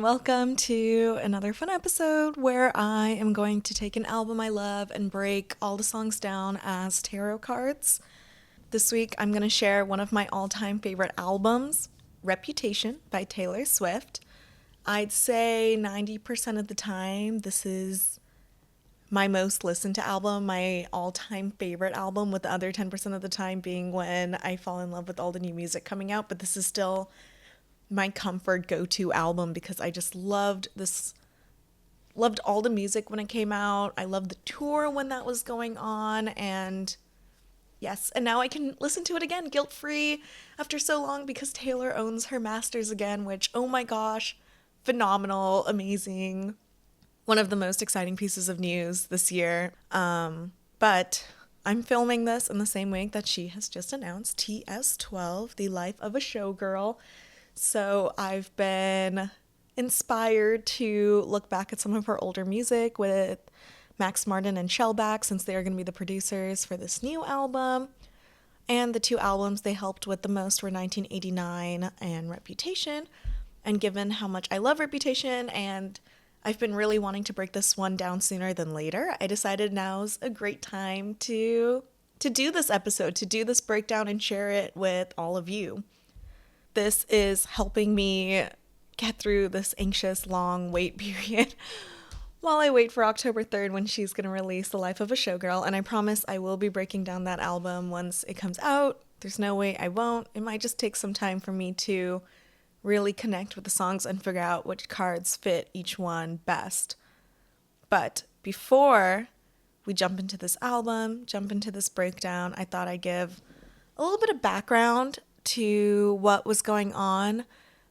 and welcome to another fun episode where I am going to take an album I love and break all the songs down as tarot cards. This week I'm going to share one of my all-time favorite albums, Reputation by Taylor Swift. I'd say 90% of the time this is my most listened to album, my all-time favorite album, with the other 10% of the time being when I fall in love with all the new music coming out, but this is still my comfort go-to album because I just loved all the music when it came out. I loved the tour when that was going on, and yes, and now I can listen to it again guilt-free after so long because Taylor owns her masters again, which, oh my gosh, phenomenal, amazing. One of the most exciting pieces of news this year. But I'm filming this in the same week that she has just announced TS12, The Life of a Showgirl. So I've been inspired to look back at some of her older music with Max Martin and Shellback, since they are going to be the producers for this new album. And the two albums they helped with the most were 1989 and Reputation. And given how much I love Reputation and I've been really wanting to break this one down sooner than later, I decided now's a great time to do this episode, to do this breakdown and share it with all of you. This is helping me get through this anxious, long wait period while I wait for October 3rd when she's going to release The Life of a Showgirl. And I promise I will be breaking down that album once it comes out. There's no way I won't. It might just take some time for me to really connect with the songs and figure out which cards fit each one best. But before we jump into this album, jump into this breakdown, I thought I'd give a little bit of background to what was going on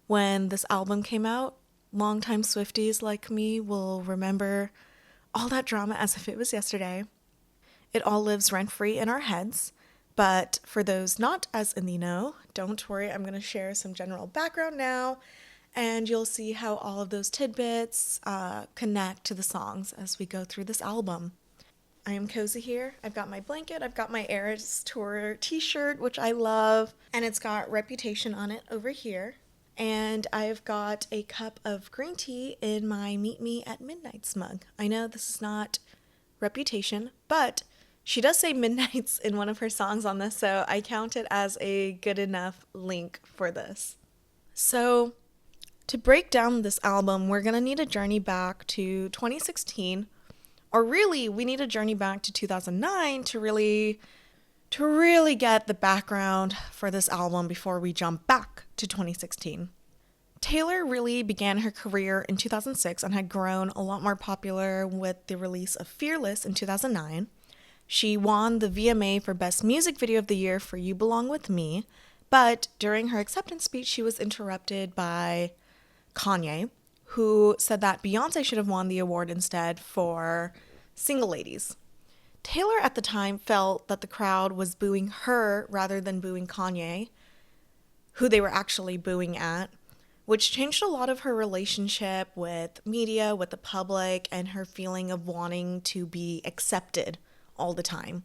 when this album came out. Longtime Swifties like me will remember all that drama as if it was yesterday. It all lives rent-free in our heads, but for those not as in the know, don't worry, I'm going to share some general background now, and you'll see how all of those tidbits connect to the songs as we go through this album. I am cozy here. I've got my blanket. I've got my Eras Tour t-shirt, which I love, and it's got Reputation on it over here. And I've got a cup of green tea in my Meet Me at Midnight's mug. I know this is not Reputation, but she does say Midnights in one of her songs on this, so I count it as a good enough link for this. So, to break down this album, we're going to need a journey back to 2016. Or really, we need a journey back to 2009 to really get the background for this album before we jump back to 2016. Taylor really began her career in 2006 and had grown a lot more popular with the release of Fearless in 2009. She won the VMA for Best Music Video of the Year for You Belong With Me, but during her acceptance speech, she was interrupted by Kanye, who said that Beyonce should have won the award instead for Single Ladies. Taylor at the time felt that the crowd was booing her rather than booing Kanye, who they were actually booing at, which changed a lot of her relationship with media, with the public, and her feeling of wanting to be accepted all the time.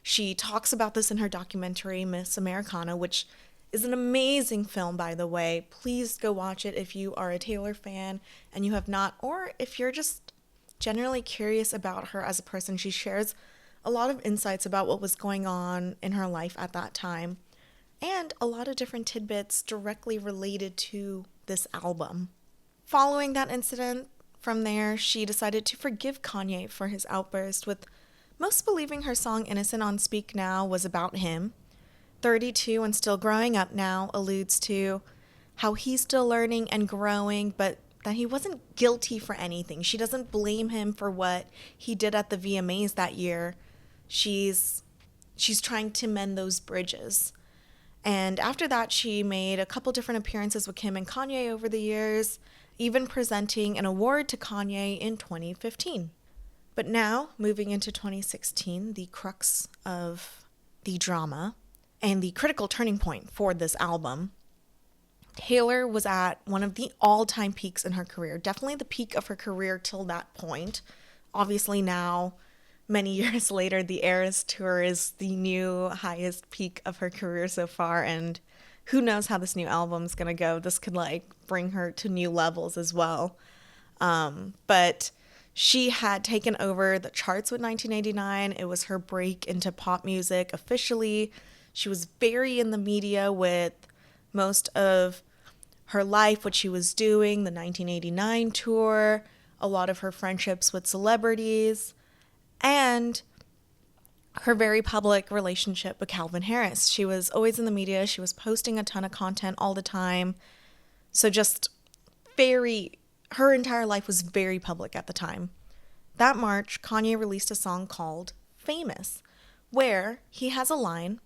She talks about this in her documentary, Miss Americana, which is an amazing film, by the way. Please go watch it if you are a Taylor fan and you have not, or if you're just generally curious about her as a person. She shares a lot of insights about what was going on in her life at that time, and a lot of different tidbits directly related to this album. Following that incident, from there, she decided to forgive Kanye for his outburst, with most believing her song Innocent on Speak Now was about him. 32 and still growing up now alludes to how he's still learning and growing, but that he wasn't guilty for anything. She doesn't blame him for what he did at the VMAs that year. She's trying to mend those bridges. And after that, she made a couple different appearances with Kim and Kanye over the years, even presenting an award to Kanye in 2015. But now, moving into 2016, the crux of the drama and the critical turning point for this album, Taylor was at one of the all-time peaks in her career, definitely the peak of her career till that point. Obviously now, many years later, the Eras Tour is the new highest peak of her career so far, and who knows how this new album's gonna go. This could like bring her to new levels as well. But she had taken over the charts with 1989. It was her break into pop music officially. She was very in the media with most of her life, what she was doing, the 1989 tour, a lot of her friendships with celebrities, and her very public relationship with Calvin Harris. She was always in the media. She was posting a ton of content all the time. So just her entire life was very public at the time. That March, Kanye released a song called Famous, where he has a line,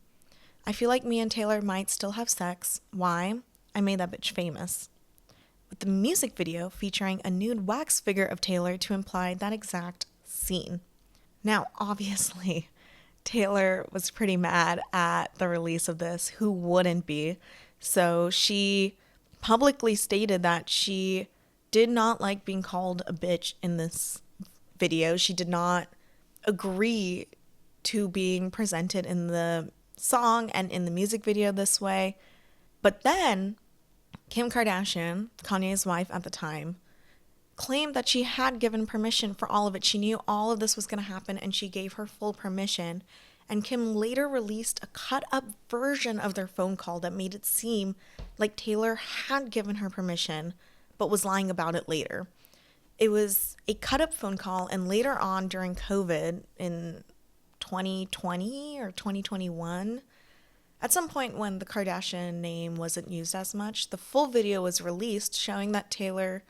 "I feel like me and Taylor might still have sex. Why? I made that bitch famous." With the music video featuring a nude wax figure of Taylor to imply that exact scene. Now, obviously, Taylor was pretty mad at the release of this. Who wouldn't be? So she publicly stated that she did not like being called a bitch in this video. She did not agree to being presented in the song and in the music video this way. But then Kim Kardashian, Kanye's wife at the time, claimed that she had given permission for all of it. She knew all of this was going to happen and she gave her full permission. And Kim later released a cut up version of their phone call that made it seem like Taylor had given her permission but was lying about it later. It was a cut up phone call, and later on during COVID in 2020 or 2021, at some point when the Kardashian name wasn't used as much, the full video was released showing that Taylor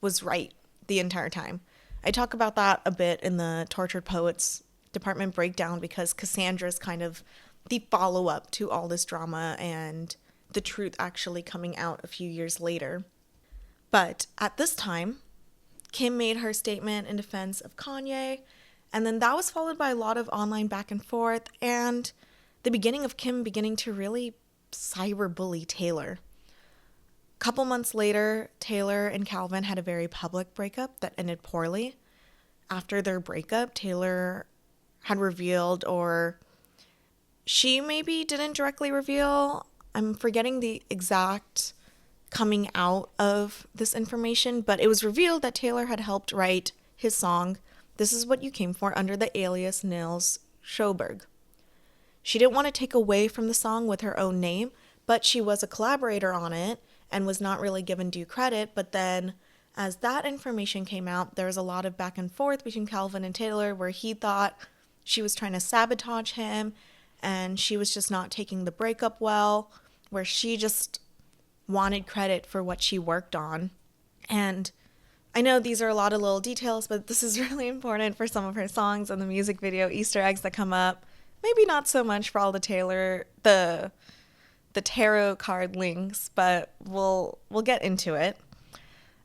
was right the entire time. I talk about that a bit in the Tortured Poets Department breakdown because Cassandra is kind of the follow-up to all this drama and the truth actually coming out a few years later. But at this time, Kim made her statement in defense of Kanye, and then that was followed by a lot of online back and forth and the beginning of Kim beginning to really cyberbully Taylor. A couple months later, Taylor and Calvin had a very public breakup that ended poorly. After their breakup, Taylor had revealed, or she maybe didn't directly reveal, I'm forgetting the exact coming out of this information, but it was revealed that Taylor had helped write his song, "This Is What You Came For," under the alias Nils Sjoberg. She didn't want to take away from the song with her own name, but she was a collaborator on it and was not really given due credit. But then as that information came out, there was a lot of back and forth between Calvin and Taylor where he thought she was trying to sabotage him and she was just not taking the breakup well, where she just wanted credit for what she worked on. And I know these are a lot of little details, but this is really important for some of her songs and the music video Easter eggs that come up. Maybe not so much for all the tarot card links, but we'll get into it.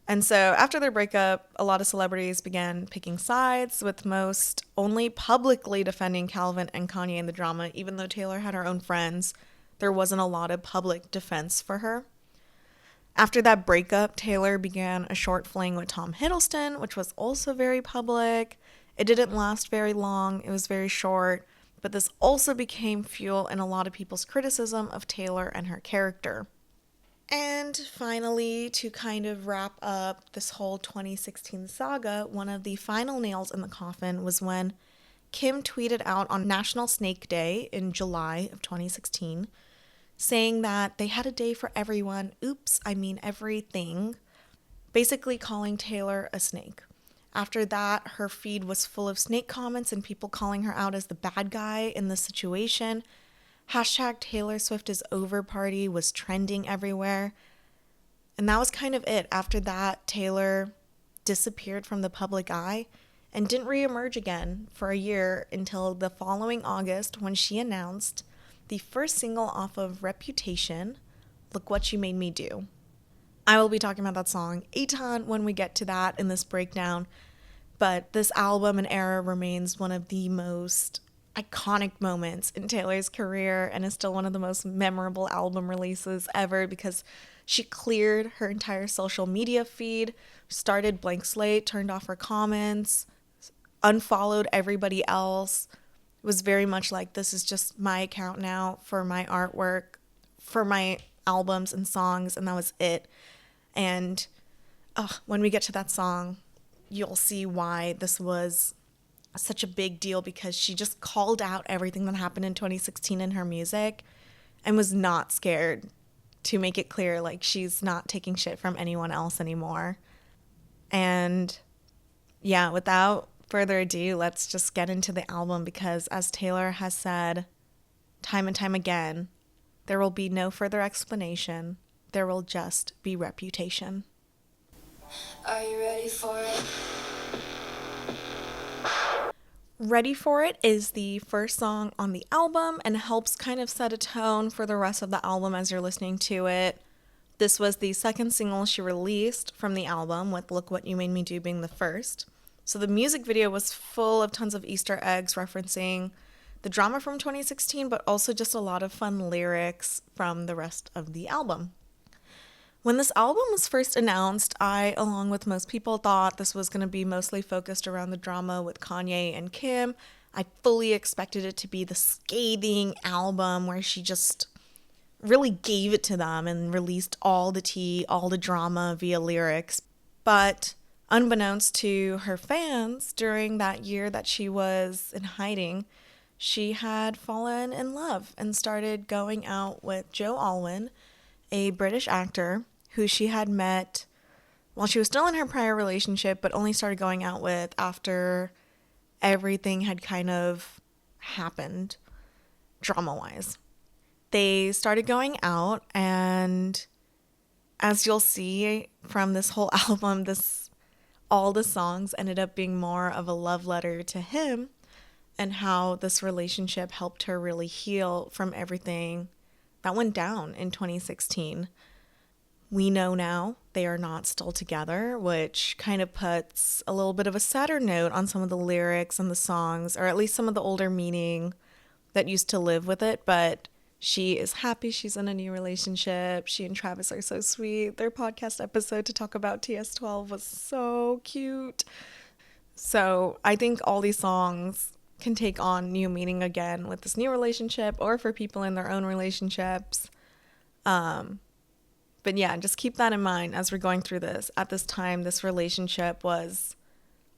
And so after their breakup, a lot of celebrities began picking sides, with most only publicly defending Calvin and Kanye in the drama. Even though Taylor had her own friends, there wasn't a lot of public defense for her. After that breakup, Taylor began a short fling with Tom Hiddleston, which was also very public. It didn't last very long. It was very short. But this also became fuel in a lot of people's criticism of Taylor and her character. And finally, to kind of wrap up this whole 2016 saga, one of the final nails in the coffin was when Kim tweeted out on National Snake Day in July of 2016, saying that they had a day for everyone. Oops, I mean everything. Basically calling Taylor a snake. After that, her feed was full of snake comments and people calling her out as the bad guy in this situation. Hashtag Taylor Swift is over party was trending everywhere. And that was kind of it. After that, Taylor disappeared from the public eye and didn't reemerge again for a year until the following August when she announced the first single off of Reputation, Look What You Made Me Do. I will be talking about that song a ton when we get to that in this breakdown, but this album and era remains one of the most iconic moments in Taylor's career and is still one of the most memorable album releases ever because she cleared her entire social media feed, started blank slate, turned off her comments, unfollowed everybody else. It was very much like, this is just my account now for my artwork, for my albums and songs, and that was it. And when we get to that song, you'll see why this was such a big deal, because she just called out everything that happened in 2016 in her music and was not scared to make it clear, like, she's not taking shit from anyone else anymore. And yeah, without further ado, let's just get into the album, because as Taylor has said time and time again, there will be no further explanation. There will just be reputation. Are you ready for it? Ready for It is the first song on the album and helps kind of set a tone for the rest of the album as you're listening to it. This was the second single she released from the album, with Look What You Made Me Do being the first. So the music video was full of tons of Easter eggs referencing the drama from 2016, but also just a lot of fun lyrics from the rest of the album. When this album was first announced, I, along with most people, thought this was going to be mostly focused around the drama with Kanye and Kim. I fully expected it to be the scathing album where she just really gave it to them and released all the tea, all the drama via lyrics. But unbeknownst to her fans, during that year that she was in hiding, she had fallen in love and started going out with Joe Alwyn, a British actor who she had met while she was still in her prior relationship, but only started going out with after everything had kind of happened drama-wise. They started going out, and as you'll see from this whole album, all the songs ended up being more of a love letter to him, and how this relationship helped her really heal from everything that went down in 2016. We know now they are not still together, which kind of puts a little bit of a sadder note on some of the lyrics and the songs, or at least some of the older meaning that used to live with it. But she is happy she's in a new relationship. She and Travis are so sweet. Their podcast episode to talk about TS12 was so cute. So I think all these songs can take on new meaning again with this new relationship, or for people in their own relationships. But yeah, just keep that in mind as we're going through this. At this time, this relationship was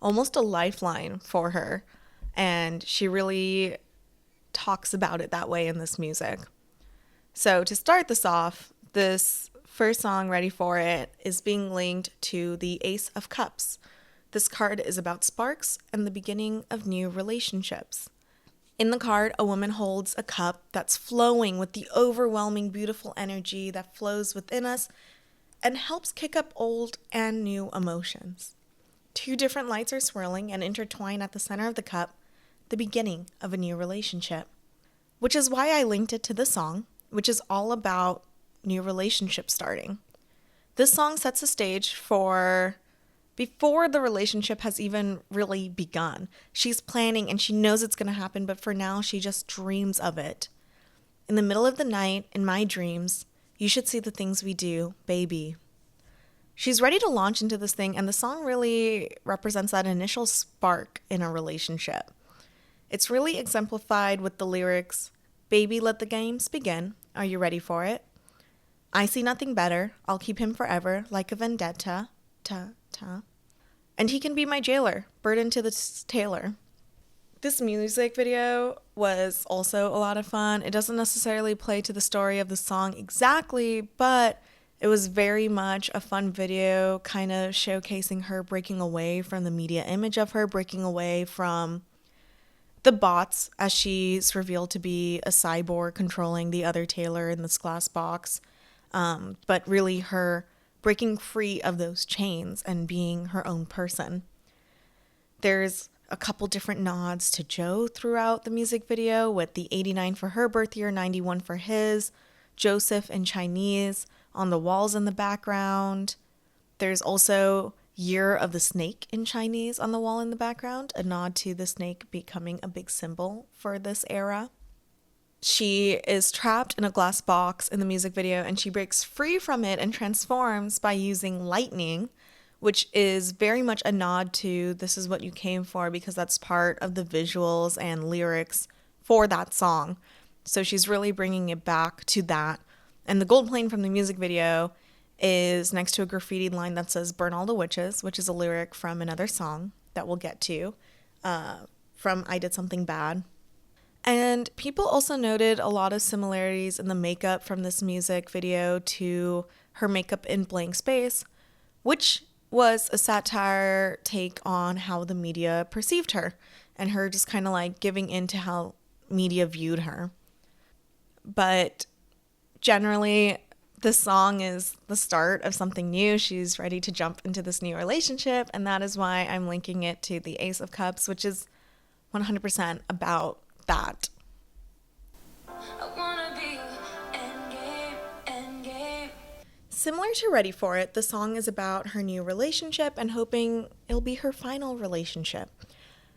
almost a lifeline for her, and she really talks about it that way in this music. So to start this off, this first song, Ready For It, is being linked to the Ace of Cups. This card is about sparks and the beginning of new relationships. In the card, a woman holds a cup that's flowing with the overwhelming, beautiful energy that flows within us and helps kick up old and new emotions. Two different lights are swirling and intertwine at the center of the cup, the beginning of a new relationship. Which is why I linked it to this song, which is all about new relationships starting. This song sets the stage for before the relationship has even really begun. She's planning and she knows it's going to happen, but for now she just dreams of it. In the middle of the night, in my dreams, you should see the things we do, baby. She's ready to launch into this thing, and the song really represents that initial spark in a relationship. It's really exemplified with the lyrics, "Baby, let the games begin. Are you ready for it? I see nothing better. I'll keep him forever, like a vendetta. Ta. And he can be my jailer, burden to the tailor." This music video was also a lot of fun. It doesn't necessarily play to the story of the song exactly, but it was very much a fun video, kind of showcasing her breaking away from the media image of her, breaking away from the bots, as she's revealed to be a cyborg controlling the other Taylor in this glass box, but really her breaking free of those chains and being her own person. There's a couple different nods to Joe throughout the music video, with the 89 for her birth year, 91 for his, Joseph in Chinese on the walls in the background. There's also Year of the Snake in Chinese on the wall in the background, a nod to the snake becoming a big symbol for this era. She is trapped in a glass box in the music video, and she breaks free from it and transforms by using lightning, which is very much a nod to This Is What You Came For, because that's part of the visuals and lyrics for that song. So she's really bringing it back to that. And the gold plane from the music video is next to a graffiti line that says "Burn all the witches," which is a lyric from another song that we'll get to, from "I Did Something Bad." And people also noted a lot of similarities in the makeup from this music video to her makeup in Blank Space, which was a satire take on how the media perceived her and her just kind of like giving in to how media viewed her. But generally, this song is the start of something new. She's ready to jump into this new relationship, and that is why I'm linking it to the Ace of Cups, which is 100% about that. I wanna be endgame, endgame. Similar to Ready For It, the song is about her new relationship and hoping it'll be her final relationship.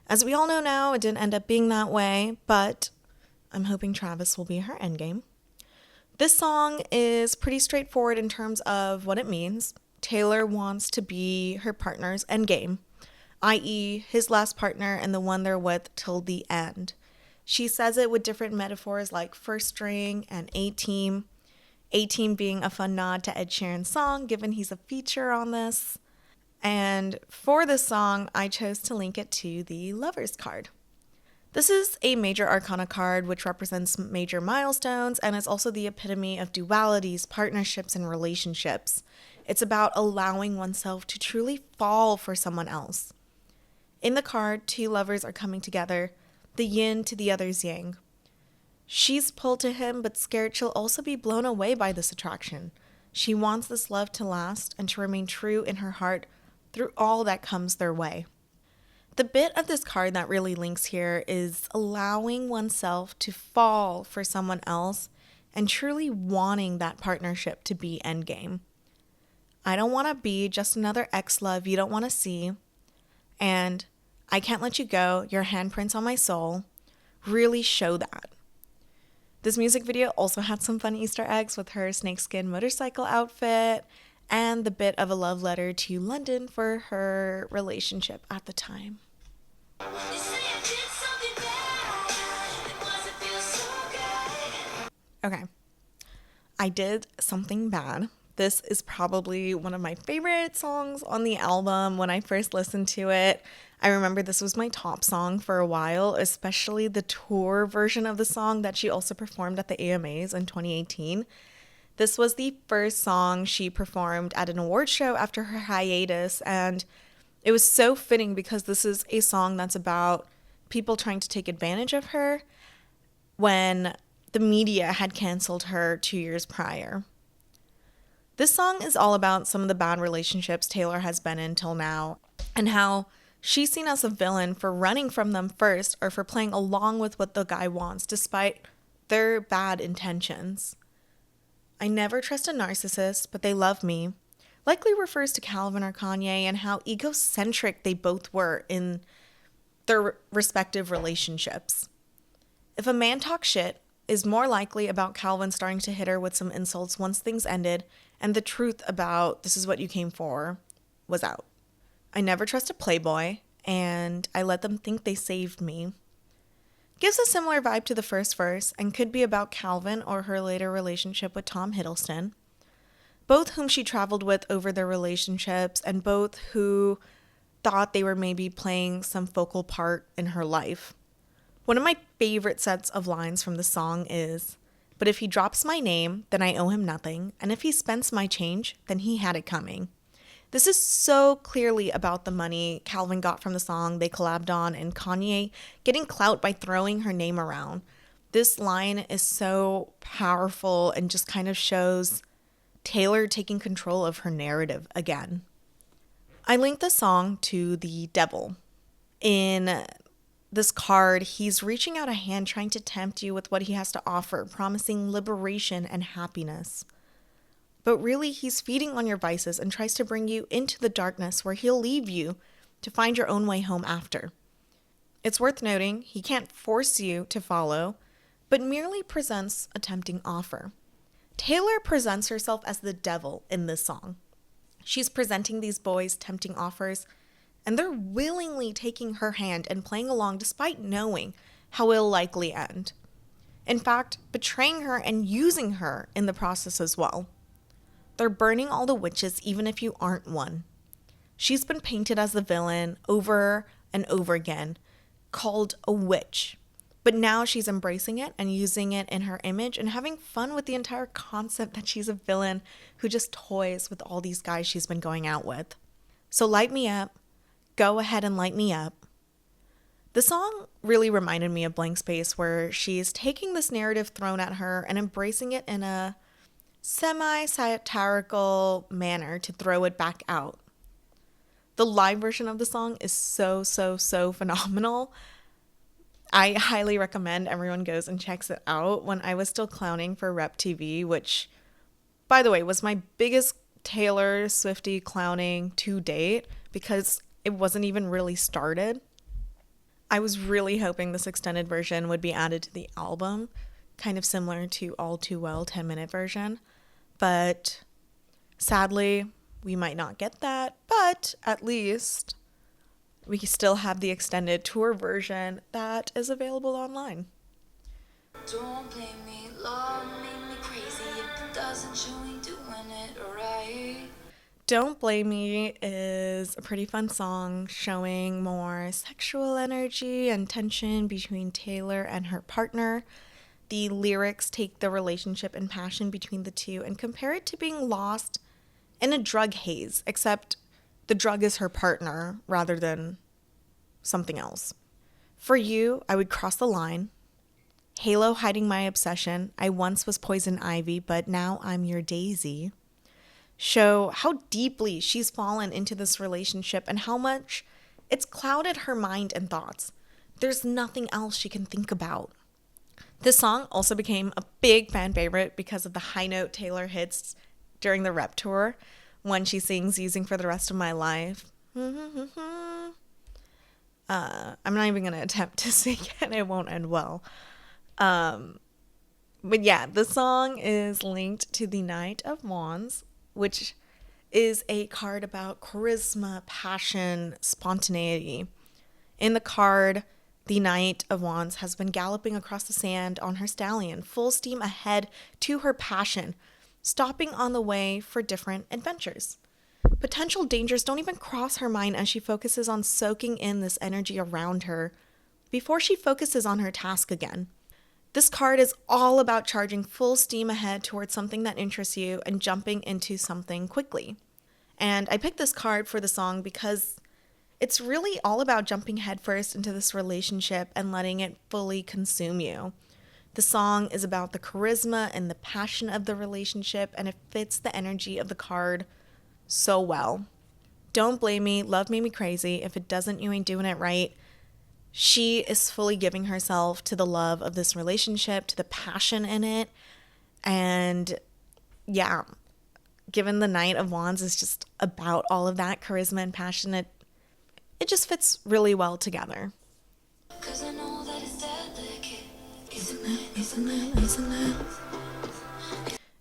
As we all know now, it didn't end up being that way, but I'm hoping Travis will be her endgame. This song is pretty straightforward in terms of what it means. Taylor wants to be her partner's endgame, i.e., his last partner and the one they're with till the end. She says it with different metaphors like first string and A-Team. A-Team being a fun nod to Ed Sheeran's song, given he's a feature on this. And for this song, I chose to link it to the Lover's card. This is a major arcana card which represents major milestones and is also the epitome of dualities, partnerships, and relationships. It's about allowing oneself to truly fall for someone else. In the card, two lovers are coming together, the yin to the other's yang. She's pulled to him, but scared she'll also be blown away by this attraction. She wants this love to last and to remain true in her heart through all that comes their way. The bit of this card that really links here is allowing oneself to fall for someone else and truly wanting that partnership to be endgame. I don't want to be just another ex-love you don't want to see, and I can't let you go, your handprints on my soul, really show that. This music video also had some fun Easter eggs with her snakeskin motorcycle outfit and the bit of a love letter to London for her relationship at the time. You say I did something bad. It wasn't feel so good. Okay, I Did Something Bad. This is probably one of my favorite songs on the album. When I first listened to it, I remember this was my top song for a while, especially the tour version of the song that she also performed at the AMAs in 2018. This was the first song she performed at an award show after her hiatus, and it was so fitting because this is a song that's about people trying to take advantage of her when the media had canceled her 2 years prior. This song is all about some of the bad relationships Taylor has been in till now and how she's seen as a villain for running from them first or for playing along with what the guy wants despite their bad intentions. I never trust a narcissist, but they love me likely refers to Calvin or Kanye and how egocentric they both were in their respective relationships. If a man talks shit, is more likely about Calvin starting to hit her with some insults once things ended and the truth about this is what you came for was out. I never trust a playboy, and I let them think they saved me. Gives a similar vibe to the first verse and could be about Calvin or her later relationship with Tom Hiddleston, both whom she traveled with over their relationships and both who thought they were maybe playing some focal part in her life. One of my favorite sets of lines from the song is, "But if he drops my name, then I owe him nothing, and if he spends my change, then he had it coming." This is so clearly about the money Calvin got from the song they collabed on and Kanye getting clout by throwing her name around. This line is so powerful and just kind of shows Taylor taking control of her narrative again. I linked the song to the devil. In this card, he's reaching out a hand trying to tempt you with what he has to offer, promising liberation and happiness. But really, he's feeding on your vices and tries to bring you into the darkness where he'll leave you to find your own way home after. It's worth noting, he can't force you to follow, but merely presents a tempting offer. Taylor presents herself as the devil in this song. She's presenting these boys tempting offers, and they're willingly taking her hand and playing along despite knowing how it'll likely end. In fact, betraying her and using her in the process as well. They're burning all the witches even if you aren't one. She's been painted as the villain over and over again, called a witch. But now she's embracing it and using it in her image and having fun with the entire concept that she's a villain who just toys with all these guys she's been going out with. So light me up. Go ahead and light me up. The song really reminded me of Blank Space, where she's taking this narrative thrown at her and embracing it in a semi-satirical manner to throw it back out. The live version of the song is so phenomenal. I highly recommend everyone goes and checks it out. When I was still clowning for Rep TV, which, by the way, was my biggest Taylor Swiftie clowning to date because it wasn't even really started. I was really hoping this extended version would be added to the album, kind of similar to All Too Well 10-minute version. But sadly, we might not get that. But at least we still have the extended tour version that is available online. Don't blame me, love made me crazy. If it doesn't, you ain't doing it right. Don't Blame Me is a pretty fun song showing more sexual energy and tension between Taylor and her partner. The lyrics take the relationship and passion between the two and compare it to being lost in a drug haze, except the drug is her partner rather than something else. For you, I would cross the line. Halo hiding my obsession. I once was poison ivy, but now I'm your daisy. Show how deeply she's fallen into this relationship and how much it's clouded her mind and thoughts. There's nothing else she can think about. This song also became a big fan favorite because of the high note Taylor hits during the Rep tour when she sings Using for the Rest of My Life. I'm not even going to attempt to sing it. It won't end well. But yeah, the song is linked to the Knight of Wands, which is a card about charisma, passion, spontaneity. In the card, the Knight of Wands has been galloping across the sand on her stallion, full steam ahead to her passion, stopping on the way for different adventures. Potential dangers don't even cross her mind as she focuses on soaking in this energy around her before she focuses on her task again. This card is all about charging full steam ahead towards something that interests you and jumping into something quickly. And I picked this card for the song because it's really all about jumping headfirst into this relationship and letting it fully consume you. The song is about the charisma and the passion of the relationship, and it fits the energy of the card so well. Don't Blame Me, Love Made Me Crazy. If it doesn't, you ain't doing it right. She is fully giving herself to the love of this relationship, to the passion in it. And yeah, given the Knight of Wands is just about all of that charisma and passion, it just fits really well together. 'Cause I know that it's delicate. Isn't it?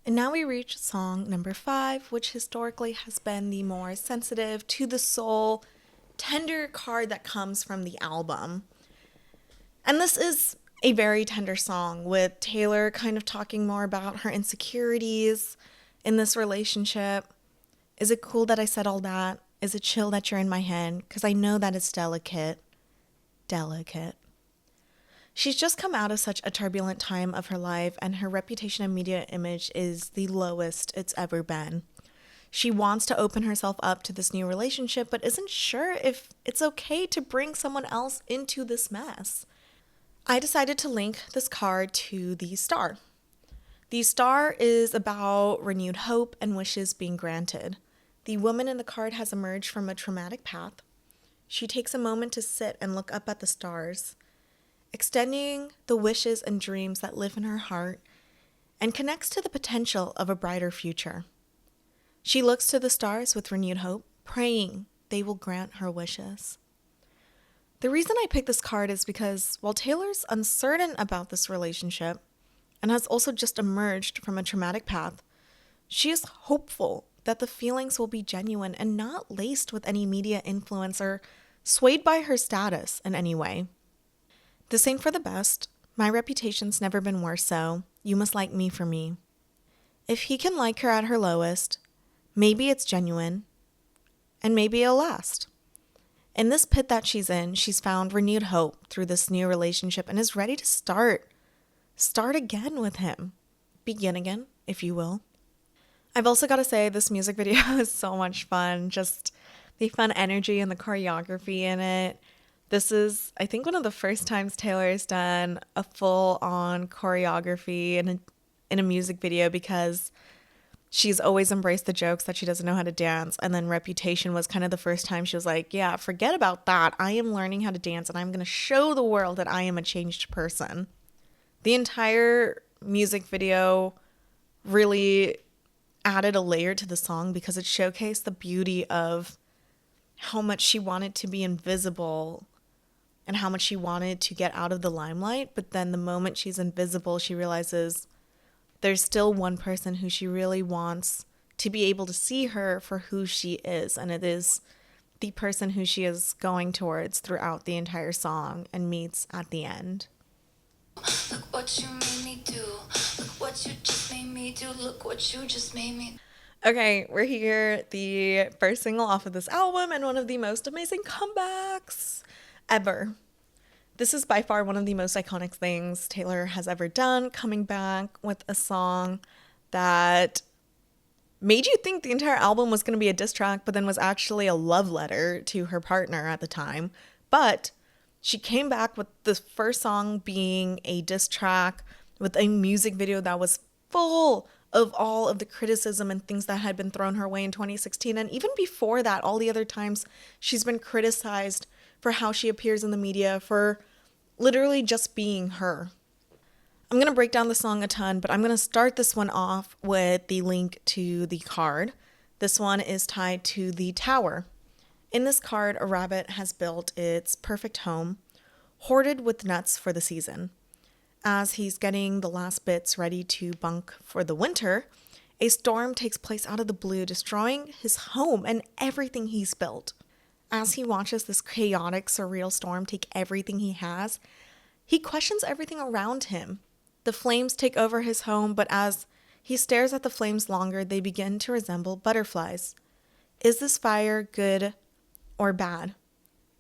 And now we reach song number 5, which historically has been the more sensitive, to the soul, tender card that comes from the album. And this is a very tender song with Taylor kind of talking more about her insecurities in this relationship. Is it cool that I said all that? Is it chill that you're in my head? Because I know that it's delicate. Delicate. She's just come out of such a turbulent time of her life, and her reputation and media image is the lowest it's ever been. She wants to open herself up to this new relationship, but isn't sure if it's okay to bring someone else into this mess. I decided to link this card to the Star. The Star is about renewed hope and wishes being granted. The woman in the card has emerged from a traumatic path. She takes a moment to sit and look up at the stars, extending the wishes and dreams that live in her heart, and connects to the potential of a brighter future. She looks to the stars with renewed hope, praying they will grant her wishes. The reason I picked this card is because while Taylor's uncertain about this relationship and has also just emerged from a traumatic path, she is hopeful that the feelings will be genuine and not laced with any media influence or swayed by her status in any way. This ain't for the best, My reputation's never been worse, so you must like me for me. If he can like her at her lowest, maybe it's genuine, and maybe it'll last. In this pit that she's in, she's found renewed hope through this new relationship and is ready to start again with him. Begin again, if you will. I've also got to say, this music video is so much fun. Just the fun energy and the choreography in it. This is, I think, one of the first times Taylor's done a full-on choreography in a music video, because she's always embraced the jokes that she doesn't know how to dance. And then Reputation was kind of the first time she was like, yeah, forget about that. I am learning how to dance and I'm going to show the world that I am a changed person. The entire music video really added a layer to the song because it showcased the beauty of how much she wanted to be invisible and how much she wanted to get out of the limelight. But then the moment she's invisible, she realizes there's still one person who she really wants to be able to see her for who she is. And it is the person who she is going towards throughout the entire song and meets at the end. Look what you made me do. Look what you just made me do. Look what you just made me. Okay, we're here, the first single off of this album and one of the most amazing comebacks ever. This is by far one of the most iconic things Taylor has ever done, coming back with a song that made you think the entire album was going to be a diss track, but then was actually a love letter to her partner at the time. But she came back with the first song being a diss track with a music video that was full of all of the criticism and things that had been thrown her way in 2016. And even before that, all the other times she's been criticized for how she appears in the media, for literally just being her. I'm going to break down the song a ton, but I'm going to start this one off with the link to the card. This one is tied to the tower. In this card, a rabbit has built its perfect home, hoarded with nuts for the season. As he's getting the last bits ready to bunk for the winter, a storm takes place out of the blue, destroying his home and everything he's built. As he watches this chaotic, surreal storm take everything he has, he questions everything around him. The flames take over his home, but as he stares at the flames longer, they begin to resemble butterflies. Is this fire good or bad?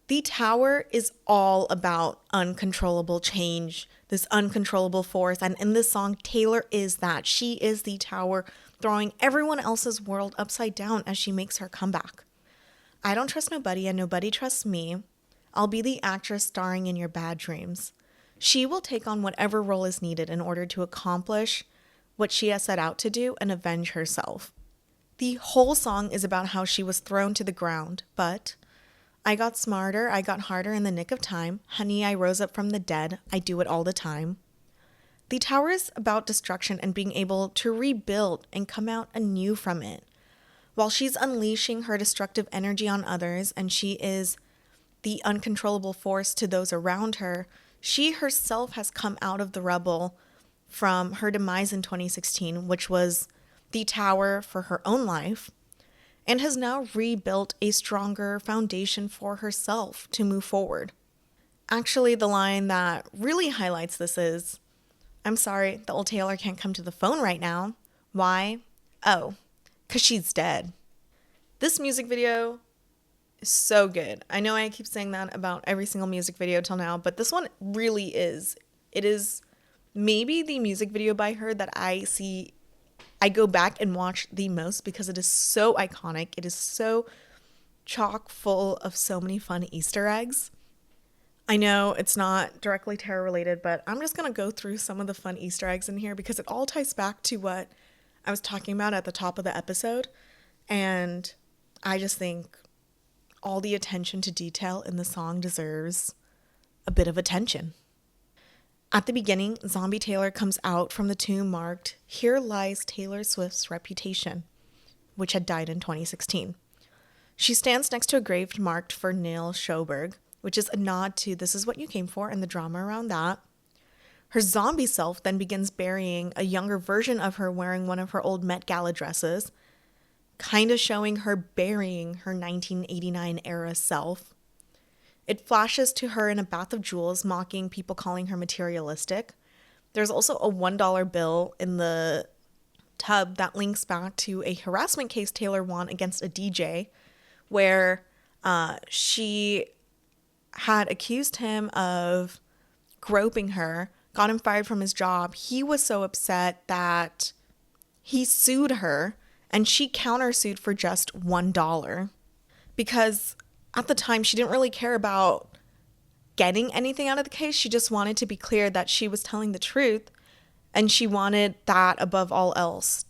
The tower is all about uncontrollable change, this uncontrollable force, and in this song, Taylor is that. She is the tower, throwing everyone else's world upside down as she makes her comeback. I don't trust nobody and nobody trusts me. I'll be the actress starring in your bad dreams. She will take on whatever role is needed in order to accomplish what she has set out to do and avenge herself. The whole song is about how she was thrown to the ground, but I got smarter, I got harder in the nick of time. Honey, I rose up from the dead. I do it all the time. The tower is about destruction and being able to rebuild and come out anew from it. While she's unleashing her destructive energy on others and she is the uncontrollable force to those around her, she herself has come out of the rubble from her demise in 2016, which was the tower for her own life, and has now rebuilt a stronger foundation for herself to move forward. Actually, the line that really highlights this is, I'm sorry, the old Taylor can't come to the phone right now. Why? Oh, 'cause she's dead. This music video is so good. I know I keep saying that about every single music video till now, but this one really is. It is maybe the music video by her that I go back and watch the most because it is so iconic. It is so chock full of so many fun Easter eggs. I know it's not directly tarot related, but I'm just going to go through some of the fun Easter eggs in here because it all ties back to what I was talking about at the top of the episode. And I just think all the attention to detail in the song deserves a bit of attention. At the beginning, Zombie Taylor comes out from the tomb marked, "Here lies Taylor Swift's reputation," which had died in 2016. She stands next to a grave marked for Neil Schoberg, which is a nod to This Is What You Came For and the drama around that. Her zombie self then begins burying a younger version of her wearing one of her old Met Gala dresses, kind of showing her burying her 1989 era self. It flashes to her in a bath of jewels, mocking people calling her materialistic. There's also a $1 bill in the tub that links back to a harassment case Taylor won against a DJ, where she had accused him of groping her, got him fired from his job. He was so upset that he sued her, and she countersued for just $1 because at the time she didn't really care about getting anything out of the case. She just wanted to be clear that she was telling the truth, and she wanted that above all else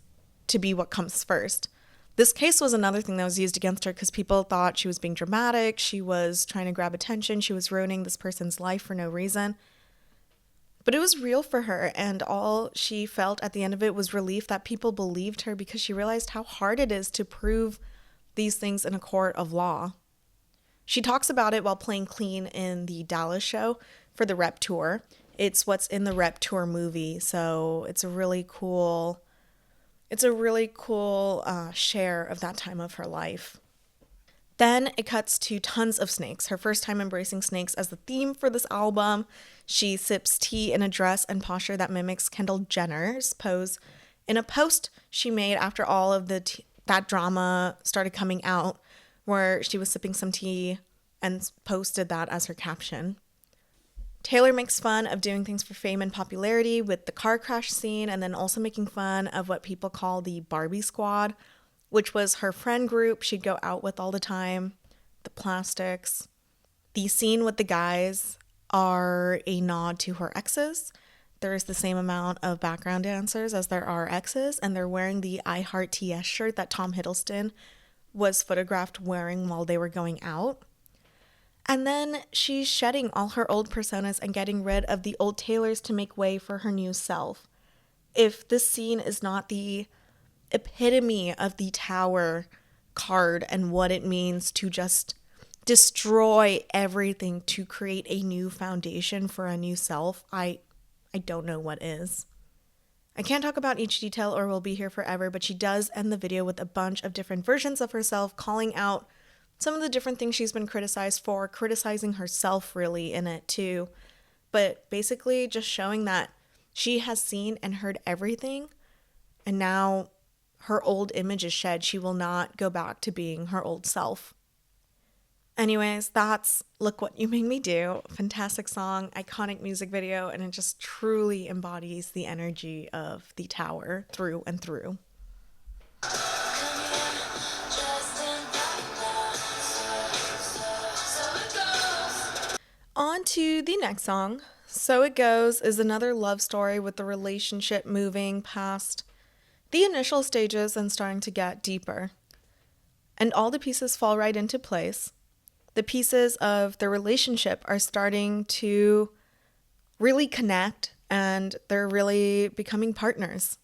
to be what comes first. This case was another thing that was used against her because people thought she was being dramatic, she was trying to grab attention, she was ruining this person's life for no reason. But it was real for her, and all she felt at the end of it was relief that people believed her because she realized how hard it is to prove these things in a court of law. She talks about it while playing clean in the Dallas show for the Rep Tour. It's what's in the Rep Tour movie, so it's a really cool share of that time of her life. Then it cuts to tons of snakes. Her first time embracing snakes as the theme for this album. She sips tea in a dress and posture that mimics Kendall Jenner's pose in a post she made after all of that drama started coming out, where she was sipping some tea and posted that as her caption. Taylor makes fun of doing things for fame and popularity with the car crash scene, and then also making fun of what people call the Barbie Squad, which was her friend group she'd go out with all the time, the Plastics. The scene with the guys are a nod to her exes. There is the same amount of background dancers as there are exes, and they're wearing the I Heart TS shirt that Tom Hiddleston was photographed wearing while they were going out. And then she's shedding all her old personas and getting rid of the old Taylors to make way for her new self. If this scene is not the epitome of the Tower card and what it means to just destroy everything to create a new foundation for a new self, I don't know what is. I can't talk about each detail or we'll be here forever, but she does end the video with a bunch of different versions of herself, calling out some of the different things she's been criticized for, criticizing herself really in it too. But basically just showing that she has seen and heard everything, and now her old image is shed. She will not go back to being her old self. Anyways, that's Look What You Made Me Do. Fantastic song, iconic music video, and it just truly embodies the energy of the Tower through and through. On to the next song. So It Goes is another love story with the relationship moving past the initial stages and starting to get deeper. And all the pieces fall right into place. The pieces of the relationship are starting to really connect, and they're really becoming partners.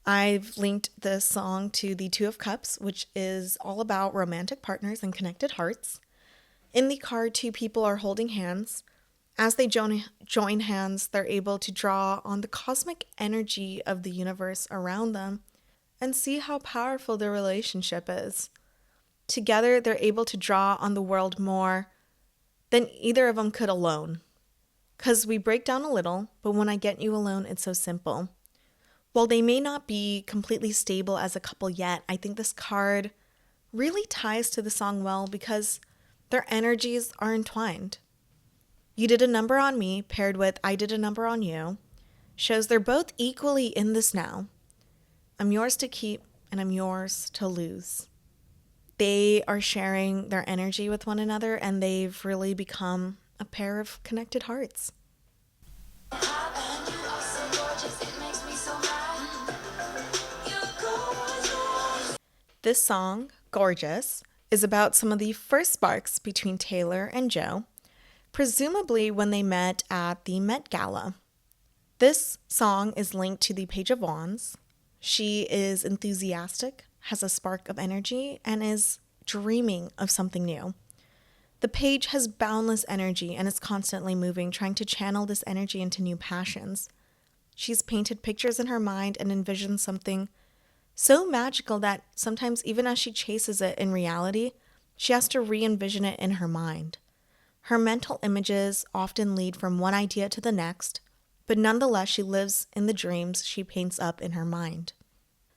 I've linked this song to the Two of Cups, which is all about romantic partners and connected hearts. In the card, two people are holding hands. As they join hands, they're able to draw on the cosmic energy of the universe around them and see how powerful their relationship is. Together, they're able to draw on the world more than either of them could alone. 'Cause we break down a little, but when I get you alone, it's so simple. While they may not be completely stable as a couple yet, I think this card really ties to the song well because their energies are entwined. You did a number on me paired with I did a number on you shows they're both equally in this now. I'm yours to keep and I'm yours to lose. They are sharing their energy with one another, and they've really become a pair of connected hearts. This song, Gorgeous, is about some of the first sparks between Taylor and Joe, presumably when they met at the Met Gala. This song is linked to the Page of Wands. She is enthusiastic, has a spark of energy, and is dreaming of something new. The page has boundless energy and is constantly moving, trying to channel this energy into new passions. She's painted pictures in her mind and envisioned something so magical that sometimes even as she chases it in reality, she has to re-envision it in her mind. Her mental images often lead from one idea to the next, but nonetheless, she lives in the dreams she paints up in her mind.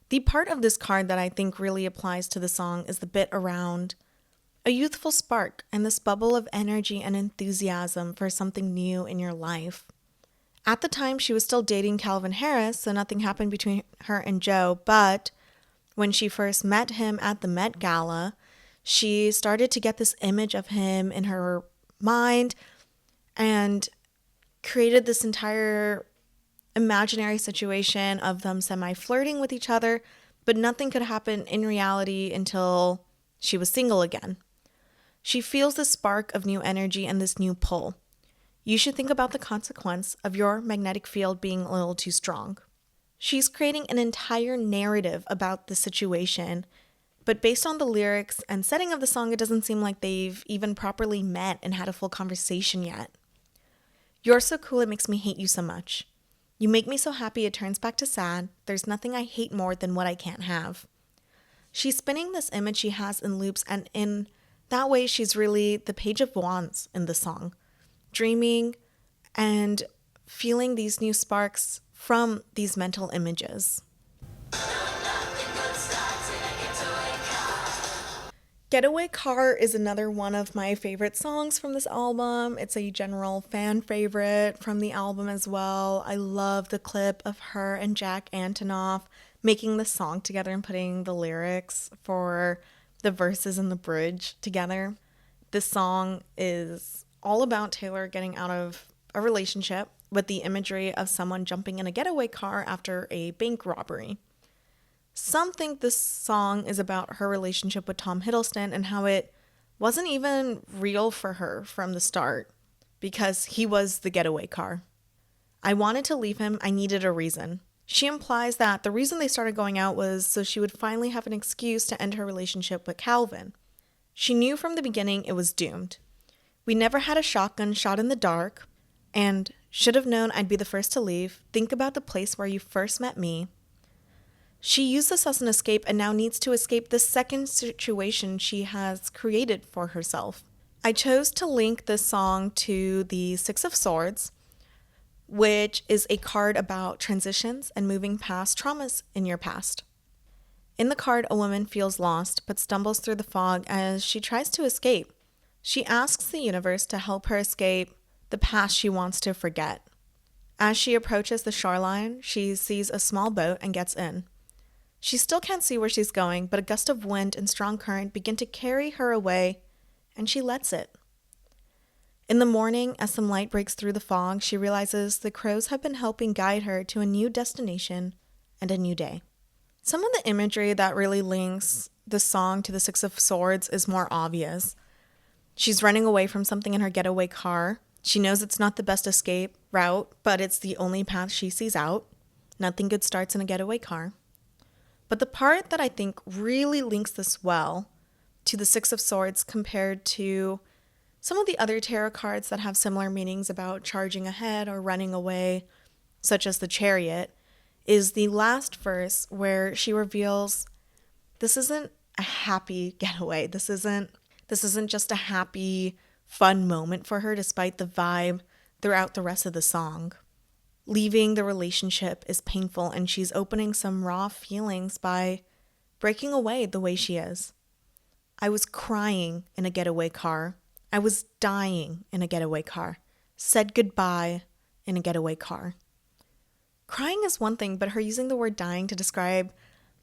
The part of this card that I think really applies to the song is the bit around a youthful spark and this bubble of energy and enthusiasm for something new in your life. At the time, she was still dating Calvin Harris, so nothing happened between her and Joe, but when she first met him at the Met Gala, she started to get this image of him in her mind and created this entire imaginary situation of them semi-flirting with each other, but nothing could happen in reality until she was single again. She feels this spark of new energy and this new pull. You should think about the consequence of your magnetic field being a little too strong. She's creating an entire narrative about the situation, but based on the lyrics and setting of the song, it doesn't seem like they've even properly met and had a full conversation yet. You're so cool, it makes me hate you so much. You make me so happy it turns back to sad. There's nothing I hate more than what I can't have. She's spinning this image she has in loops, and in that way, she's really the Page of Wands in the song, dreaming and feeling these new sparks from these mental images. Getaway Car is another one of my favorite songs from this album. It's a general fan favorite from the album as well. I love the clip of her and Jack Antonoff making the song together and putting the lyrics for the verses and the bridge together. This song is all about Taylor getting out of a relationship with the imagery of someone jumping in a getaway car after a bank robbery. Some think this song is about her relationship with Tom Hiddleston and how it wasn't even real for her from the start because he was the getaway car. I wanted to leave him. I needed a reason. She implies that the reason they started going out was so she would finally have an excuse to end her relationship with Calvin. She knew from the beginning it was doomed. We never had a shotgun shot in the dark, and should have known I'd be the first to leave. Think about the place where you first met me. She used this as an escape and now needs to escape the second situation she has created for herself. I chose to link this song to the Six of Swords, which is a card about transitions and moving past traumas in your past. In the card, a woman feels lost but stumbles through the fog as she tries to escape. She asks the universe to help her escape the past she wants to forget. As she approaches the shoreline, she sees a small boat and gets in. She still can't see where she's going, but a gust of wind and strong current begin to carry her away, and she lets it. In the morning, as some light breaks through the fog, she realizes the crows have been helping guide her to a new destination and a new day. Some of the imagery that really links the song to the Six of Swords is more obvious. She's running away from something in her getaway car. She knows it's not the best escape route, but it's the only path she sees out. Nothing good starts in a getaway car. But the part that I think really links this well to the Six of Swords compared to some of the other tarot cards that have similar meanings about charging ahead or running away, such as the Chariot, is the last verse where she reveals this isn't a happy getaway. This isn't just a happy, fun moment for her despite the vibe throughout the rest of the song. Leaving the relationship is painful, and she's opening some raw feelings by breaking away the way she is. I was crying in a getaway car. I was dying in a getaway car. Said goodbye in a getaway car. Crying is one thing, but her using the word dying to describe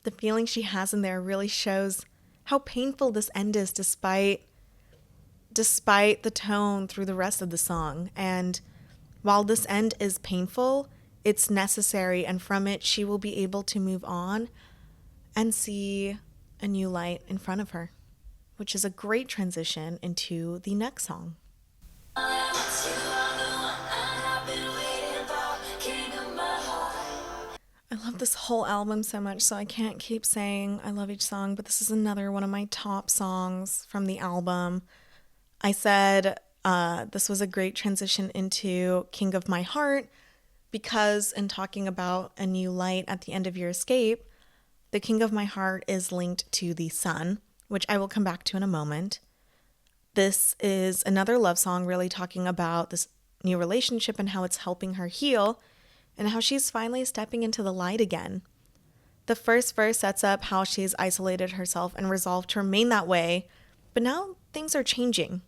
the feeling she has in there really shows how painful this end is despite the tone through the rest of the song. And while this end is painful, it's necessary, and from it she will be able to move on and see a new light in front of her, which is a great transition into the next song. I love this whole album so much, so I can't keep saying I love each song, but this is another one of my top songs from the album. I said this was a great transition into King of My Heart because in talking about a new light at the end of your escape, the King of My Heart is linked to the sun, which I will come back to in a moment. This is another love song really talking about this new relationship and how it's helping her heal and how she's finally stepping into the light again. The first verse sets up how she's isolated herself and resolved to remain that way, but now things are changing.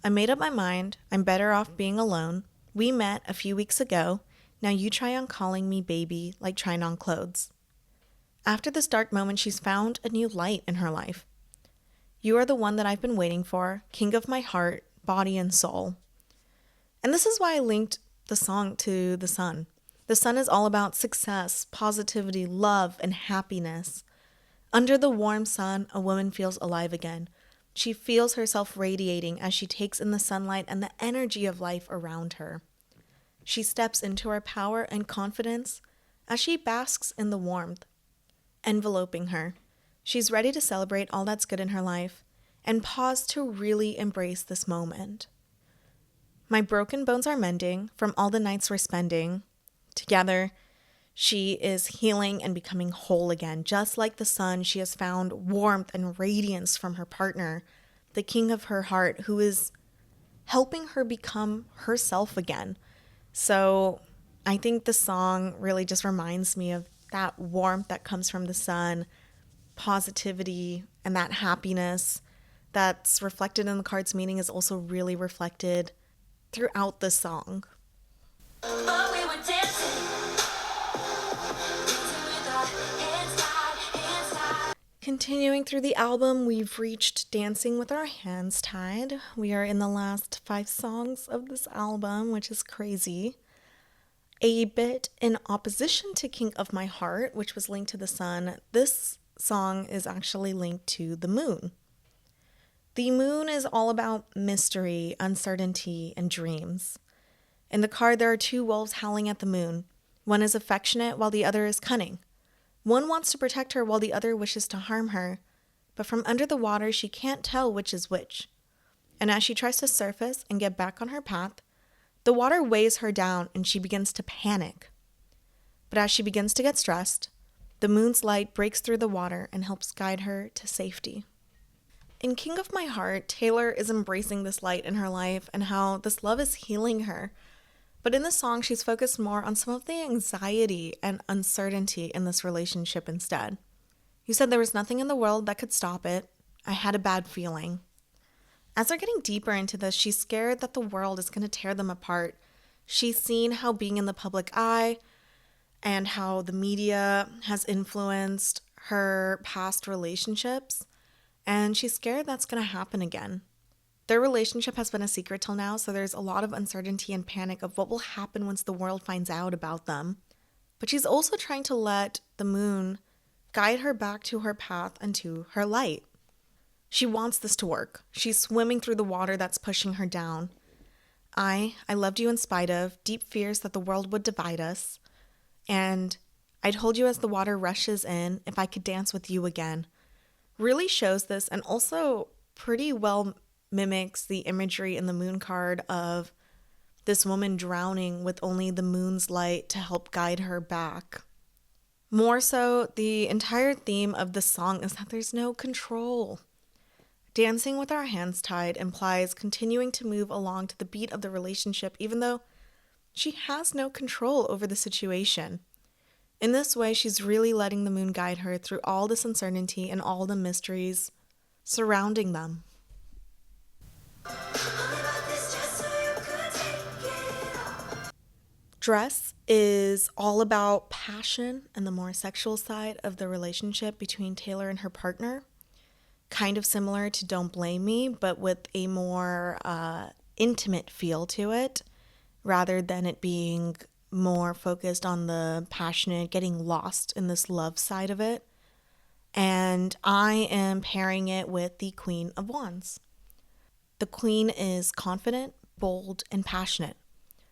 I made up my mind. I'm better off being alone. We met a few weeks ago. Now you try on calling me baby like trying on clothes. After this dark moment, she's found a new light in her life. You are the one that I've been waiting for, king of my heart, body, and soul. And this is why I linked the song to the sun. The sun is all about success, positivity, love, and happiness. Under the warm sun, a woman feels alive again. She feels herself radiating as she takes in the sunlight and the energy of life around her. She steps into her power and confidence as she basks in the warmth, enveloping her. She's ready to celebrate all that's good in her life and pause to really embrace this moment. My broken bones are mending from all the nights we're spending together. She is healing and becoming whole again. Just like the sun, she has found warmth and radiance from her partner, the king of her heart, who is helping her become herself again. So I think the song really just reminds me of that warmth that comes from the sun, positivity, and that happiness that's reflected in the card's meaning is also really reflected throughout the song. But we were dancing with our hands tied. Continuing through the album, we've reached Dancing with Our Hands Tied. We are in the last 5 songs of this album, which is crazy. A bit in opposition to King of My Heart, which was linked to the sun, this song is actually linked to the moon. The moon is all about mystery, uncertainty, and dreams. In the card, there are 2 wolves howling at the moon. One is affectionate while the other is cunning. One wants to protect her while the other wishes to harm her, but from under the water she can't tell which is which. And as she tries to surface and get back on her path, the water weighs her down and she begins to panic. But as she begins to get stressed, the moon's light breaks through the water and helps guide her to safety. In King of My Heart, Taylor is embracing this light in her life and how this love is healing her. But in the song, she's focused more on some of the anxiety and uncertainty in this relationship instead. You said there was nothing in the world that could stop it. I had a bad feeling. As they're getting deeper into this, she's scared that the world is going to tear them apart. She's seen how being in the public eye and how the media has influenced her past relationships, and she's scared that's going to happen again. Their relationship has been a secret till now, so there's a lot of uncertainty and panic of what will happen once the world finds out about them. But she's also trying to let the moon guide her back to her path and to her light. She wants this to work. She's swimming through the water that's pushing her down. I loved you in spite of deep fears that the world would divide us. And I told you as the water rushes in, if I could dance with you again. Really shows this and also pretty well mimics the imagery in the moon card of this woman drowning with only the moon's light to help guide her back. More so, the entire theme of the song is that there's no control. Dancing with Our Hands Tied implies continuing to move along to the beat of the relationship, even though she has no control over the situation. In this way, she's really letting the moon guide her through all this uncertainty and all the mysteries surrounding them. Dress is all about passion and the more sexual side of the relationship between Taylor and her partner. Kind of similar to Don't Blame Me, but with a more intimate feel to it, rather than it being more focused on the passionate, getting lost in this love side of it. And I am pairing it with the Queen of Wands. The Queen is confident, bold, and passionate.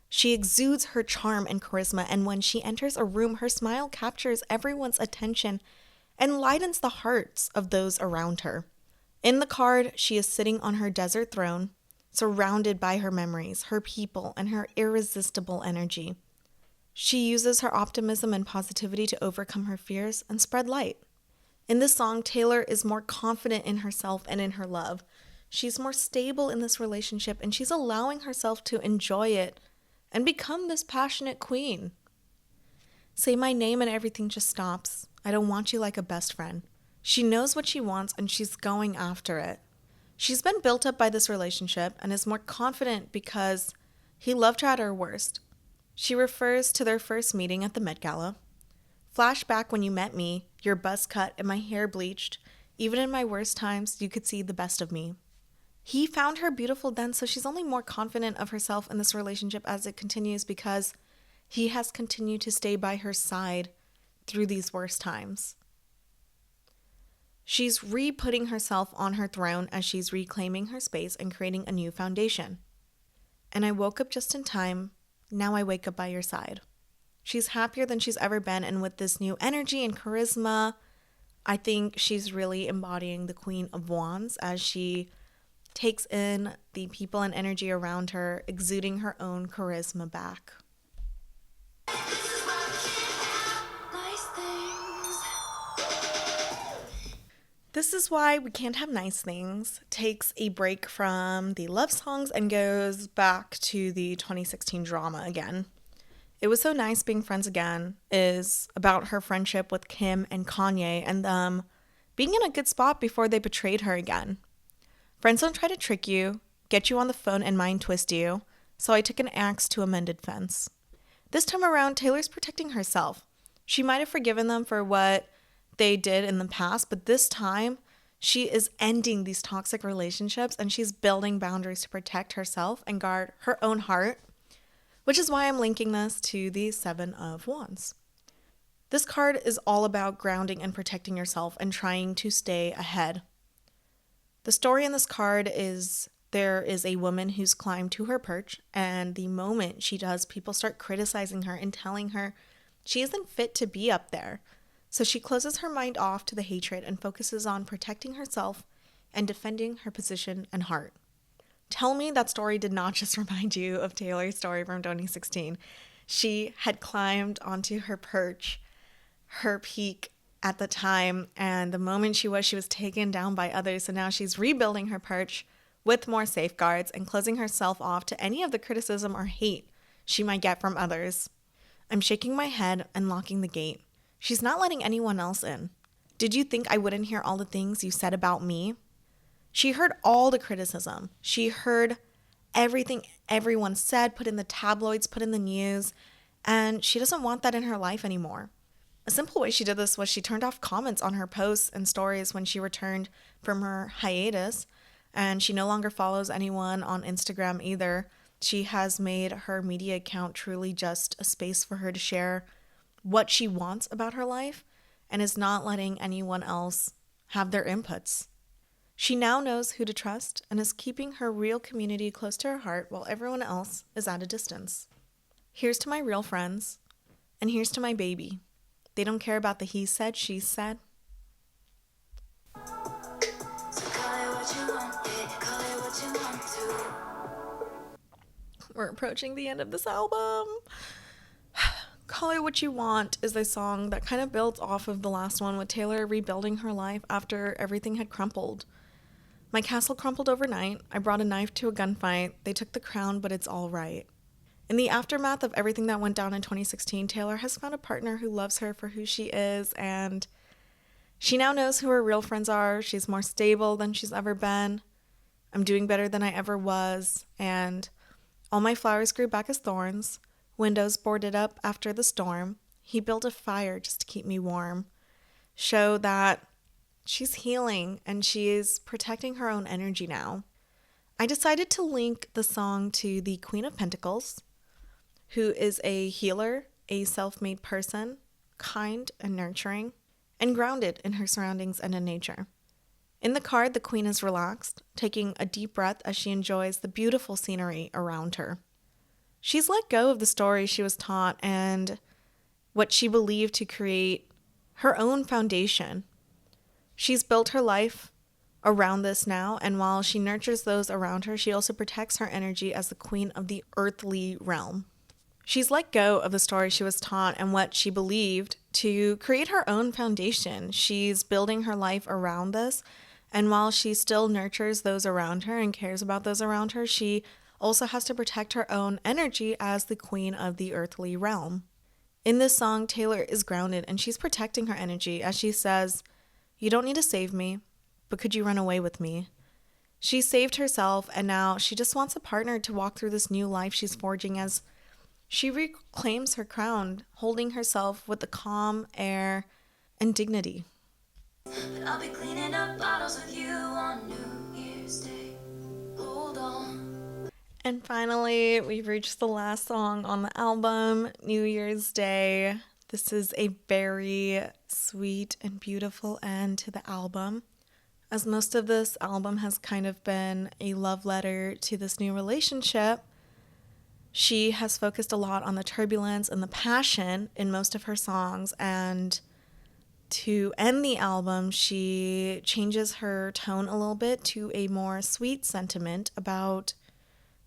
She exudes her charm and charisma, and when she enters a room, her smile captures everyone's attention and lightens the hearts of those around her. In the card, she is sitting on her desert throne, surrounded by her memories, her people, and her irresistible energy. She uses her optimism and positivity to overcome her fears and spread light. In this song, Taylor is more confident in herself and in her love. She's more stable in this relationship and she's allowing herself to enjoy it and become this passionate queen. Say my name and everything just stops. I don't want you like a best friend. She knows what she wants and she's going after it. She's been built up by this relationship and is more confident because he loved her at her worst. She refers to their first meeting at the Met Gala. Flashback when you met me, your buzz cut and my hair bleached. Even in my worst times, you could see the best of me. He found her beautiful then, so she's only more confident of herself in this relationship as it continues because he has continued to stay by her side through these worst times. She's re-putting herself on her throne as she's reclaiming her space and creating a new foundation. And I woke up just in time. Now I wake up by your side. She's happier than she's ever been, and with this new energy and charisma, I think she's really embodying the Queen of Wands as she takes in the people and energy around her, exuding her own charisma back. This Is Why We Can't Have Nice Things takes a break from the love songs and goes back to the 2016 drama again. It Was So Nice Being Friends Again is about her friendship with Kim and Kanye and them being in a good spot before they betrayed her again. Friends don't try to trick you, get you on the phone and mind twist you, so I took an axe to a mended fence. This time around, Taylor's protecting herself. She might have forgiven them for what they did in the past, but this time she is ending these toxic relationships and she's building boundaries to protect herself and guard her own heart, which is why I'm linking this to the Seven of Wands. This card is all about grounding and protecting yourself and trying to stay ahead. The story in this card is there is a woman who's climbed to her perch, and the moment she does, people start criticizing her and telling her she isn't fit to be up there. So she closes her mind off to the hatred and focuses on protecting herself and defending her position and heart. Tell me that story did not just remind you of Taylor's story from 2016. She had climbed onto her perch, her peak at the time, and the moment she was taken down by others. So now she's rebuilding her perch with more safeguards and closing herself off to any of the criticism or hate she might get from others. I'm shaking my head and locking the gate. She's not letting anyone else in. Did you think I wouldn't hear all the things you said about me? She heard all the criticism. She heard everything everyone said, put in the tabloids, put in the news, and she doesn't want that in her life anymore. A simple way she did this was she turned off comments on her posts and stories when she returned from her hiatus, and she no longer follows anyone on Instagram either. She has made her media account truly just a space for her to share what she wants about her life and is not letting anyone else have their inputs. She now knows who to trust and is keeping her real community close to her heart while everyone else is at a distance. Here's to my real friends, and here's to my baby. They don't care about the he said, she said. So call it what you want, yeah, call it what you want to. We're approaching the end of this album. Call It What You Want is a song that kind of builds off of the last one with Taylor rebuilding her life after everything had crumpled. My castle crumpled overnight. I brought a knife to a gunfight. They took the crown, but it's all right. In the aftermath of everything that went down in 2016, Taylor has found a partner who loves her for who she is, and she now knows who her real friends are. She's more stable than she's ever been. I'm doing better than I ever was, and all my flowers grew back as thorns. Windows boarded up after the storm. He built a fire just to keep me warm. Show that she's healing and she is protecting her own energy now. I decided to link the song to the Queen of Pentacles, who is a healer, a self-made person, kind and nurturing, and grounded in her surroundings and in nature. In the card, the Queen is relaxed, taking a deep breath as she enjoys the beautiful scenery around her. She's let go of the story she was taught and what she believed to create her own foundation. She's built her life around this now, and while she nurtures those around her, she also protects her energy as the queen of the earthly realm. She's let go of the story she was taught and what she believed to create her own foundation. She's building her life around this, And while she still nurtures those around her and cares about those around her, she also has to protect her own energy as the queen of the earthly realm. In this song, Taylor is grounded and she's protecting her energy as she says, "You don't need to save me, but could you run away with me?" She saved herself and now she just wants a partner to walk through this new life she's forging as she reclaims her crown, holding herself with the calm air and dignity. But I'll be cleaning up bottles with you on New Year's Day. Hold on. And finally, we've reached the last song on the album, New Year's Day. This is a very sweet and beautiful end to the album, as most of this album has kind of been a love letter to this new relationship. She has focused a lot on the turbulence and the passion in most of her songs, and to end the album, she changes her tone a little bit to a more sweet sentiment about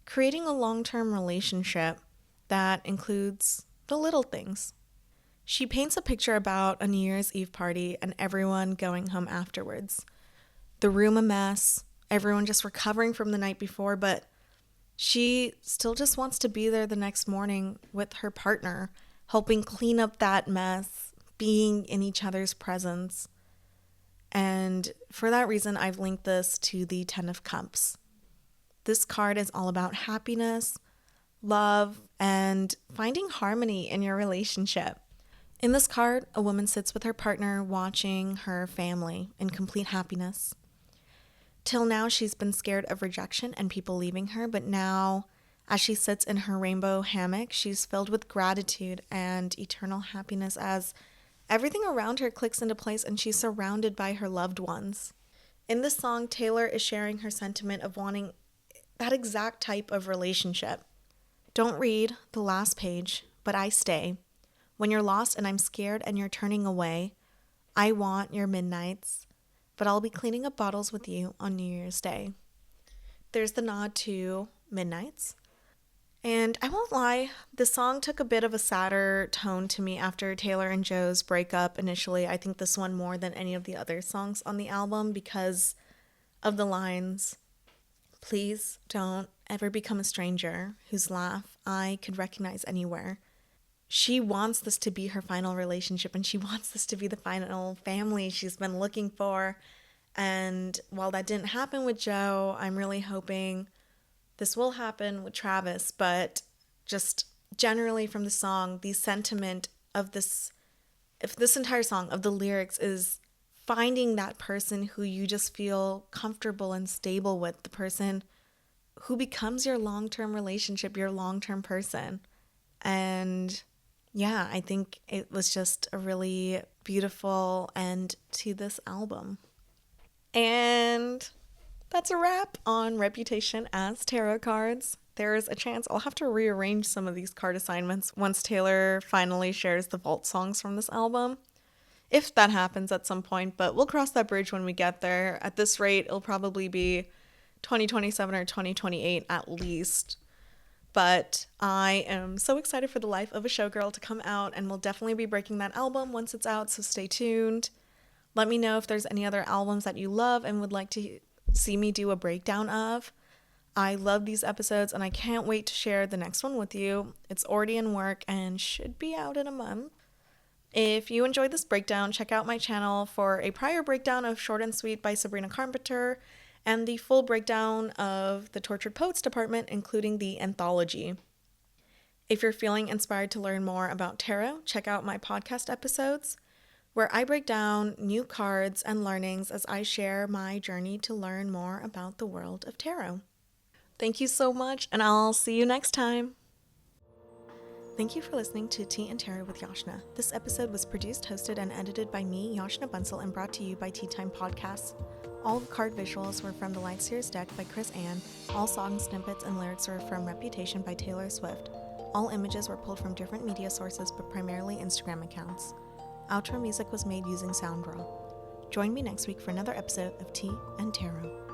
creating a long-term relationship that includes the little things. She paints a picture about a New Year's Eve party and everyone going home afterwards. The room a mess, everyone just recovering from the night before, but she still just wants to be there the next morning with her partner, helping clean up that mess, being in each other's presence. And for that reason, I've linked this to the Ten of Cups. This card is all about happiness, love, and finding harmony in your relationship. In this card, a woman sits with her partner watching her family in complete happiness. Till now, she's been scared of rejection and people leaving her, but now, as she sits in her rainbow hammock, she's filled with gratitude and eternal happiness as everything around her clicks into place and she's surrounded by her loved ones. In this song, Taylor is sharing her sentiment of wanting that exact type of relationship. Don't read the last page, but I stay. When you're lost and I'm scared and you're turning away, I want your midnights, but I'll be cleaning up bottles with you on New Year's Day. There's the nod to Midnights. And I won't lie, the song took a bit of a sadder tone to me after Taylor and Joe's breakup initially. I think this one more than any of the other songs on the album because of the lines, "Please don't ever become a stranger whose laugh I could recognize anywhere." She wants this to be her final relationship and she wants this to be the final family she's been looking for. And while that didn't happen with Joe, I'm really hoping this will happen with Travis. But just generally from the song, the sentiment of this, if this entire song of the lyrics is finding that person who you just feel comfortable and stable with, the person who becomes your long-term relationship, your long-term person. And yeah, I think it was just a really beautiful end to this album. And that's a wrap on Reputation as tarot cards. There's a chance I'll have to rearrange some of these card assignments once Taylor finally shares the vault songs from this album. If that happens at some point, but we'll cross that bridge when we get there. At this rate, it'll probably be 2027 or 2028 at least. But I am so excited for The Life of a Showgirl to come out, and we'll definitely be breaking that album once it's out, so stay tuned. Let me know if there's any other albums that you love and would like to see me do a breakdown of. I love these episodes, and I can't wait to share the next one with you. It's already in work and should be out in a month. If you enjoyed this breakdown, check out my channel for a prior breakdown of Short and Sweet by Sabrina Carpenter, and the full breakdown of the Tortured Poets Department, including the anthology. If you're feeling inspired to learn more about tarot, check out my podcast episodes, where I break down new cards and learnings as I share my journey to learn more about the world of tarot. Thank you so much, and I'll see you next time. Thank you for listening to Tea and Tarot with Yashna. This episode was produced, hosted, and edited by me, Yashna Bunsel, and brought to you by Tea Time Podcasts. All the card visuals were from the Light Seers deck by Chris Ann. All song snippets and lyrics were from Reputation by Taylor Swift. All images were pulled from different media sources, but primarily Instagram accounts. Outro music was made using SoundRaw. Join me next week for another episode of Tea and Tarot.